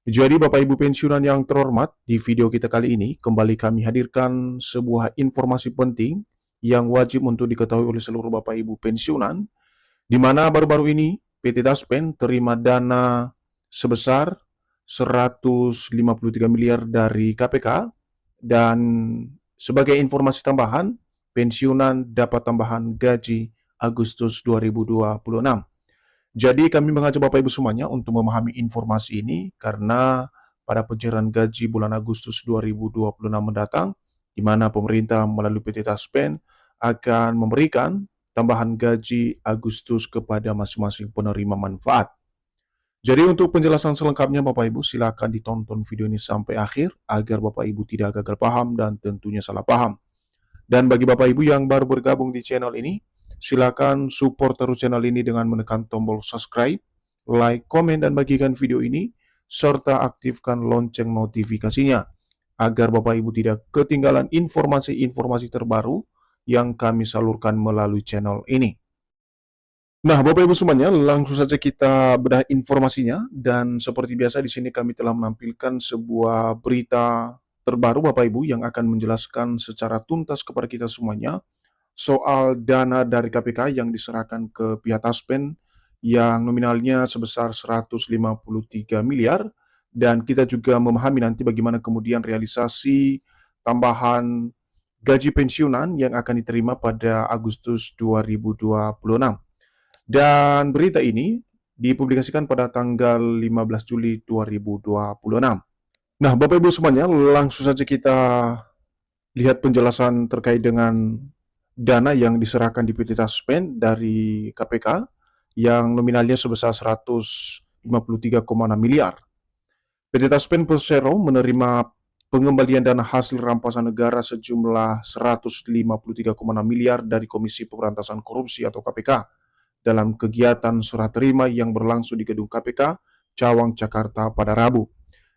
Jadi Bapak Ibu pensiunan yang terhormat, di video kita kali ini kembali kami hadirkan sebuah informasi penting yang wajib untuk diketahui oleh seluruh Bapak Ibu pensiunan, di mana baru-baru ini PT Taspen terima dana sebesar 153 miliar dari KPK dan sebagai informasi tambahan, pensiunan dapat tambahan gaji Agustus 2026. Jadi kami mengajak Bapak Ibu semuanya untuk memahami informasi ini karena pada pencairan gaji bulan Agustus 2026 mendatang, di mana pemerintah melalui PT Taspen akan memberikan tambahan gaji Agustus kepada masing-masing penerima manfaat. Jadi untuk penjelasan selengkapnya Bapak Ibu silakan ditonton video ini sampai akhir agar Bapak Ibu tidak gagal paham dan tentunya salah paham. Dan bagi Bapak Ibu yang baru bergabung di channel ini, silakan support terus channel ini dengan menekan tombol subscribe, like, komen, dan bagikan video ini, serta aktifkan lonceng notifikasinya, agar Bapak Ibu tidak ketinggalan informasi-informasi terbaru yang kami salurkan melalui channel ini. Nah, Bapak Ibu semuanya, langsung saja kita bedah informasinya, dan seperti biasa di sini kami telah menampilkan sebuah berita terbaru Bapak Ibu yang akan menjelaskan secara tuntas kepada kita semuanya soal dana dari KPK yang diserahkan ke pihak Taspen yang nominalnya sebesar 153 miliar, dan kita juga memahami nanti bagaimana kemudian realisasi tambahan gaji pensiunan yang akan diterima pada Agustus 2026. Dan berita ini dipublikasikan pada tanggal 15 Juli 2026. Nah, Bapak Ibu semuanya, langsung saja kita lihat penjelasan terkait dengan dana yang diserahkan di PT Taspen dari KPK yang nominalnya sebesar 153,6 miliar. PT Taspen Persero menerima pengembalian dana hasil rampasan negara sejumlah 153,6 miliar dari Komisi Pemberantasan Korupsi atau KPK dalam kegiatan serah terima yang berlangsung di gedung KPK Cawang, Jakarta pada Rabu.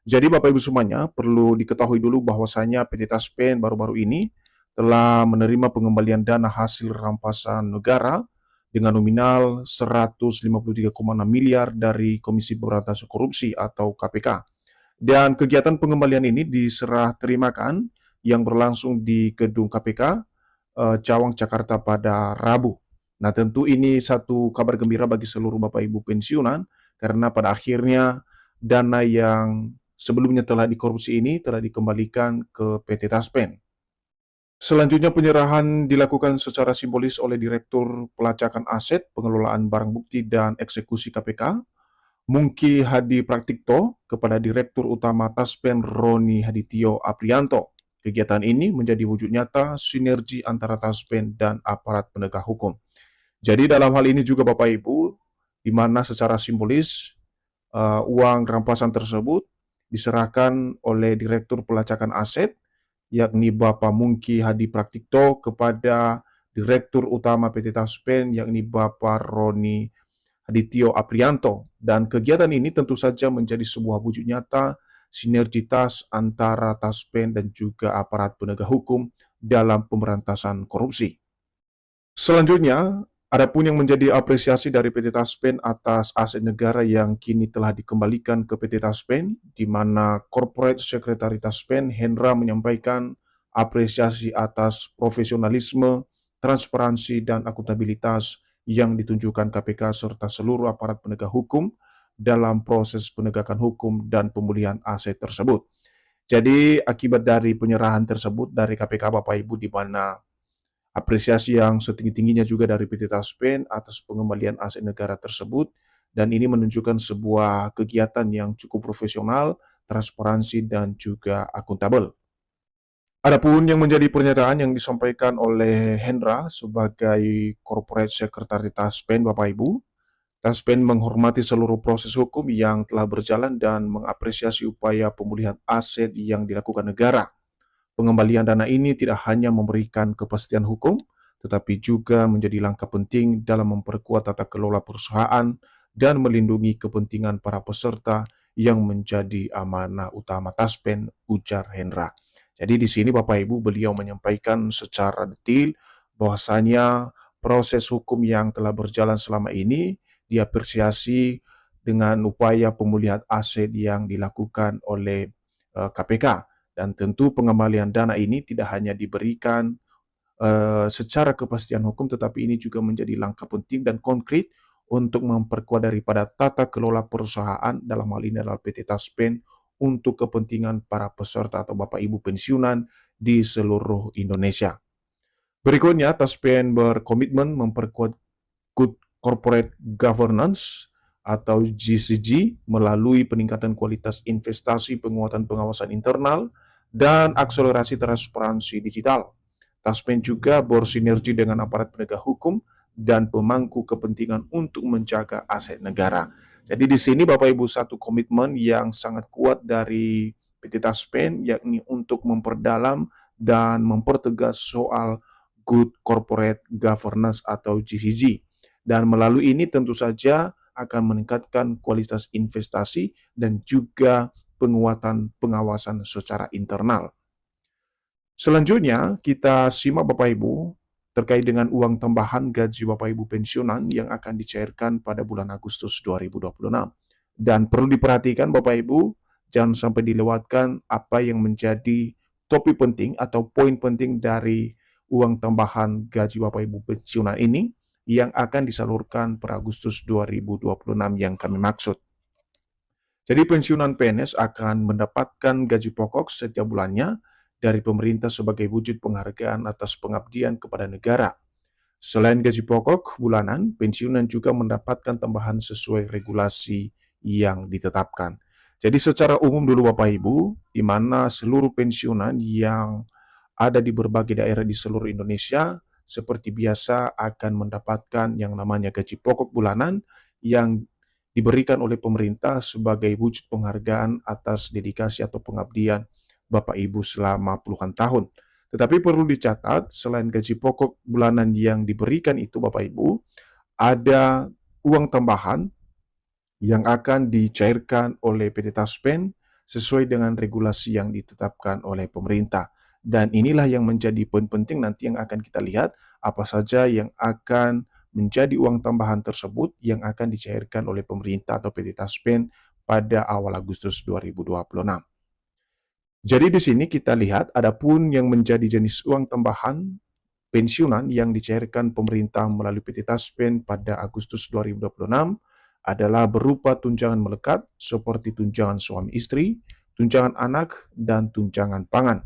Jadi Bapak Ibu semuanya perlu diketahui dulu bahwasanya PT Taspen baru-baru ini telah menerima pengembalian dana hasil rampasan negara dengan nominal 153,6 miliar dari Komisi Pemberantasan Korupsi atau KPK. Dan kegiatan pengembalian ini diserah terimakan yang berlangsung di gedung KPK Cawang, Jakarta pada Rabu. Nah, tentu ini satu kabar gembira bagi seluruh Bapak Ibu pensiunan karena pada akhirnya dana yang sebelumnya telah dikorupsi ini telah dikembalikan ke PT Taspen. Selanjutnya penyerahan dilakukan secara simbolis oleh Direktur Pelacakan Aset, Pengelolaan Barang Bukti dan Eksekusi KPK, Mungki Hadi Praktikto, kepada Direktur Utama Taspen Roni Hadityo Aprianto. Kegiatan ini menjadi wujud nyata sinergi antara Taspen dan aparat penegak hukum. Jadi dalam hal ini juga Bapak Ibu, di mana secara simbolis uang rampasan tersebut diserahkan oleh Direktur Pelacakan Aset, yakni Bapak Mungki Hadi Praktikto kepada Direktur Utama PT Taspen, yakni Bapak Roni Hadityo Aprianto. Dan kegiatan ini tentu saja menjadi sebuah wujud nyata sinergitas antara Taspen dan juga aparat penegak hukum dalam pemberantasan korupsi. Selanjutnya, adapun yang menjadi apresiasi dari PT Taspen atas aset negara yang kini telah dikembalikan ke PT Taspen, di mana Corporate Secretary Taspen, Hendra, menyampaikan apresiasi atas profesionalisme, transparansi, dan akuntabilitas yang ditunjukkan KPK serta seluruh aparat penegak hukum dalam proses penegakan hukum dan pemulihan aset tersebut. Jadi, akibat dari penyerahan tersebut dari KPK, Bapak Ibu, di mana apresiasi yang setinggi-tingginya juga dari PT Taspen atas pengembalian aset negara tersebut, dan ini menunjukkan sebuah kegiatan yang cukup profesional, transparansi, dan juga akuntabel. Adapun yang menjadi pernyataan yang disampaikan oleh Hendra sebagai Corporate Secretary Taspen, Bapak Ibu, Taspen menghormati seluruh proses hukum yang telah berjalan dan mengapresiasi upaya pemulihan aset yang dilakukan negara. Pengembalian dana ini tidak hanya memberikan kepastian hukum, tetapi juga menjadi langkah penting dalam memperkuat tata kelola perusahaan dan melindungi kepentingan para peserta yang menjadi amanah utama Taspen, ujar Hendra. Jadi di sini Bapak Ibu beliau menyampaikan secara detail bahwasanya proses hukum yang telah berjalan selama ini diapresiasi dengan upaya pemulihan aset yang dilakukan oleh KPK. Dan tentu pengembalian dana ini tidak hanya diberikan secara kepastian hukum, tetapi ini juga menjadi langkah penting dan konkret untuk memperkuat daripada tata kelola perusahaan, dalam hal ini adalah PT Taspen, untuk kepentingan para peserta atau Bapak Ibu pensiunan di seluruh Indonesia. Berikutnya, Taspen berkomitmen memperkuat Good Corporate Governance atau GCG melalui peningkatan kualitas investasi, penguatan pengawasan internal, dan akselerasi transparansi digital. Taspen juga bersinergi dengan aparat penegak hukum dan pemangku kepentingan untuk menjaga aset negara. Jadi di sini Bapak Ibu satu komitmen yang sangat kuat dari PT Taspen, yakni untuk memperdalam dan mempertegas soal Good Corporate Governance atau GCG. Dan melalui ini tentu saja akan meningkatkan kualitas investasi dan juga penguatan pengawasan secara internal. Selanjutnya, kita simak Bapak Ibu terkait dengan uang tambahan gaji Bapak Ibu pensiunan yang akan dicairkan pada bulan Agustus 2026. Dan perlu diperhatikan Bapak Ibu, jangan sampai dilewatkan apa yang menjadi topik penting atau poin penting dari uang tambahan gaji Bapak Ibu pensiunan ini yang akan disalurkan per Agustus 2026 yang kami maksud. Jadi pensiunan PNS akan mendapatkan gaji pokok setiap bulannya dari pemerintah sebagai wujud penghargaan atas pengabdian kepada negara. Selain gaji pokok bulanan, pensiunan juga mendapatkan tambahan sesuai regulasi yang ditetapkan. Jadi secara umum dulu Bapak Ibu, di mana seluruh pensiunan yang ada di berbagai daerah di seluruh Indonesia seperti biasa akan mendapatkan yang namanya gaji pokok bulanan yang diberikan oleh pemerintah sebagai wujud penghargaan atas dedikasi atau pengabdian Bapak Ibu selama puluhan tahun. Tetapi perlu dicatat, selain gaji pokok bulanan yang diberikan itu Bapak Ibu, ada uang tambahan yang akan dicairkan oleh PT Taspen sesuai dengan regulasi yang ditetapkan oleh pemerintah. Dan inilah yang menjadi poin penting nanti yang akan kita lihat apa saja yang akan menjadi uang tambahan tersebut yang akan dicairkan oleh pemerintah atau PT Taspen pada awal Agustus 2026. Jadi di sini kita lihat adapun yang menjadi jenis uang tambahan pensiunan yang dicairkan pemerintah melalui PT Taspen pada Agustus 2026 adalah berupa tunjangan melekat seperti tunjangan suami istri, tunjangan anak, dan tunjangan pangan.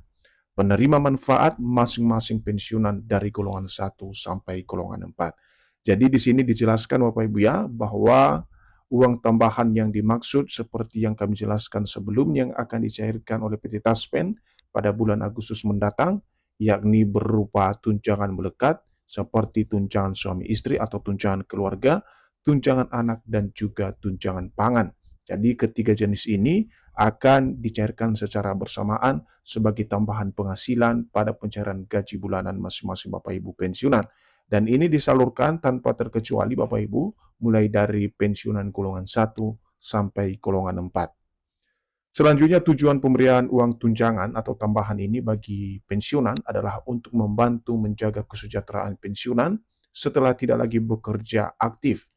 Penerima manfaat masing-masing pensiunan dari golongan 1 sampai golongan 4. Jadi di sini dijelaskan Bapak Ibu ya bahwa uang tambahan yang dimaksud seperti yang kami jelaskan sebelumnya yang akan dicairkan oleh PT Taspen pada bulan Agustus mendatang, yakni berupa tunjangan melekat seperti tunjangan suami istri atau tunjangan keluarga, tunjangan anak, dan juga tunjangan pangan. Jadi ketiga jenis ini akan dicairkan secara bersamaan sebagai tambahan penghasilan pada pencairan gaji bulanan masing-masing Bapak Ibu pensiunan. Dan ini disalurkan tanpa terkecuali Bapak Ibu, mulai dari pensiunan golongan 1 sampai golongan 4. Selanjutnya tujuan pemberian uang tunjangan atau tambahan ini bagi pensiunan adalah untuk membantu menjaga kesejahteraan pensiunan setelah tidak lagi bekerja aktif.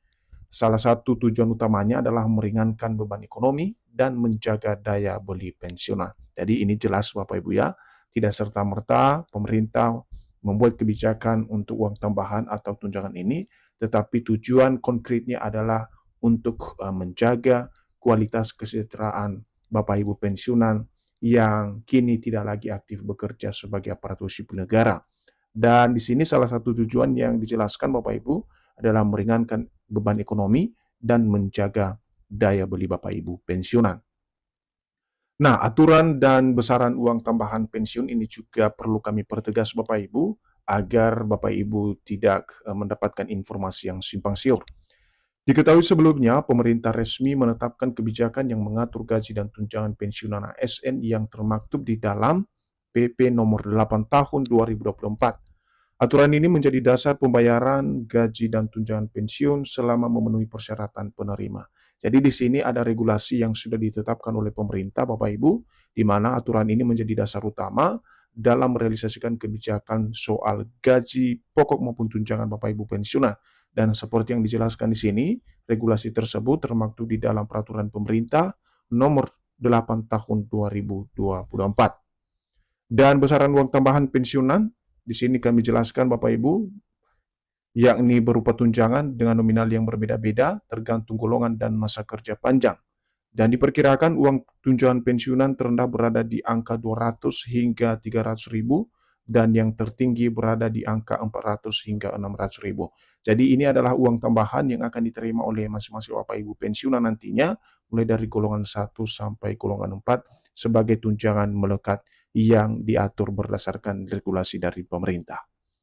Salah satu tujuan utamanya adalah meringankan beban ekonomi dan menjaga daya beli pensiunan. Jadi ini jelas Bapak Ibu ya, tidak serta-merta pemerintah membuat kebijakan untuk uang tambahan atau tunjangan ini, tetapi tujuan konkretnya adalah untuk menjaga kualitas kesejahteraan Bapak Ibu pensiunan yang kini tidak lagi aktif bekerja sebagai aparatur sipil negara. Dan di sini salah satu tujuan yang dijelaskan Bapak Ibu adalah meringankan beban ekonomi dan menjaga daya beli Bapak Ibu pensiunan. Nah, aturan dan besaran uang tambahan pensiun ini juga perlu kami pertegas Bapak Ibu agar Bapak Ibu tidak mendapatkan informasi yang simpang siur. Diketahui sebelumnya, pemerintah resmi menetapkan kebijakan yang mengatur gaji dan tunjangan pensiunan ASN yang termaktub di dalam PP nomor 8 tahun 2024. Aturan ini menjadi dasar pembayaran gaji dan tunjangan pensiun selama memenuhi persyaratan penerima. Jadi di sini ada regulasi yang sudah ditetapkan oleh pemerintah, Bapak Ibu, di mana aturan ini menjadi dasar utama dalam merealisasikan kebijakan soal gaji pokok maupun tunjangan Bapak Ibu pensiunan. Dan seperti yang dijelaskan di sini, regulasi tersebut termaktub di dalam peraturan pemerintah nomor 8 tahun 2024. Dan besaran uang tambahan pensiunan, di sini kami jelaskan Bapak Ibu, yakni berupa tunjangan dengan nominal yang berbeda-beda tergantung golongan dan masa kerja panjang. Dan diperkirakan uang tunjangan pensiunan terendah berada di angka 200 hingga 300 ribu dan yang tertinggi berada di angka 400 hingga 600 ribu. Jadi ini adalah uang tambahan yang akan diterima oleh masing-masing Bapak Ibu pensiunan nantinya mulai dari golongan 1 sampai golongan 4 sebagai tunjangan melekat yang diatur berdasarkan regulasi dari pemerintah.